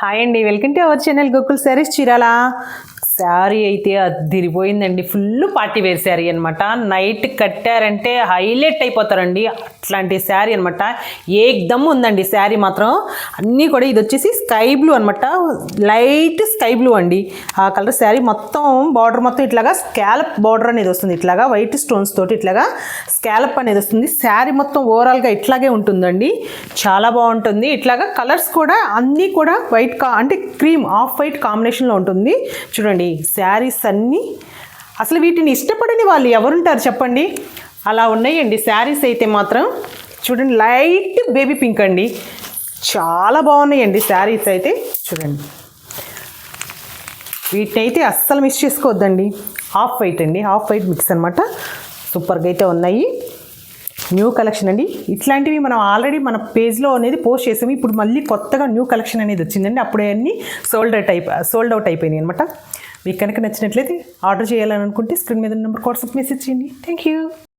Hi అండి, welcome to our channel Gokul Sarees Chirala. Sari అయితే అదిరిపోయిందండి. ఫుల్ పార్టీ వేర్ శారీ అనమాట. నైట్ కట్టారంటే హైలైట్ అయిపోతారండి. అట్లాంటి శారీ అనమాట. ఏకదమ్ ఉందండి శారీ మాత్రం. అన్నీ కూడా ఇది వచ్చేసి స్కై బ్లూ అనమాట. లైట్ స్కై బ్లూ అండి ఆ కలర్. శారీ మొత్తం బార్డర్ మొత్తం ఇట్లాగా స్కాలప్ బార్డర్ అనేది వస్తుంది. ఇట్లాగా వైట్ స్టోన్స్ తోటి ఇట్లాగా స్కాలప్ అనేది వస్తుంది. శారీ మొత్తం ఓవరాల్గా ఇట్లాగే ఉంటుందండి. చాలా బాగుంటుంది. ఇట్లాగా కలర్స్ కూడా అన్నీ కూడా వైట్ అంటే క్రీమ్ ఆఫ్ వైట్ కాంబినేషన్లో ఉంటుంది. చూడండి శారీస్ అన్నీ అసలు వీటిని ఇష్టపడని వాళ్ళు ఎవరుంటారు చెప్పండి. అలా ఉన్నాయండి శారీస్ అయితే మాత్రం. చూడండి లైట్ బేబీ పింక్ అండి. చాలా బాగున్నాయండి శారీస్ అయితే. చూడండి వీటిని అయితే అస్సలు మిస్ చేసుకోవద్దండి. ఆఫ్ వైట్ అండి, ఆఫ్ వైట్ మిక్స్ అనమాట. సూపర్గా అయితే ఉన్నాయి. న్యూ కలెక్షన్ అండి. ఇట్లాంటివి మనం ఆల్రెడీ మన పేజ్లో అనేది పోస్ట్ చేసాము. ఇప్పుడు మళ్ళీ కొత్తగా న్యూ కలెక్షన్ అనేది వచ్చిందండి. అప్పుడే అన్నీ సోల్డ్ అవుట్ అయిపోయినాయి అనమాట. మీకు కనుక నచ్చినట్లయితే ఆర్డర్ చేయాలని అనుకుంటే స్క్రీన్ మీద నెంబర్ వాట్సాప్ మెసేజ్ చేయండి. Thank you.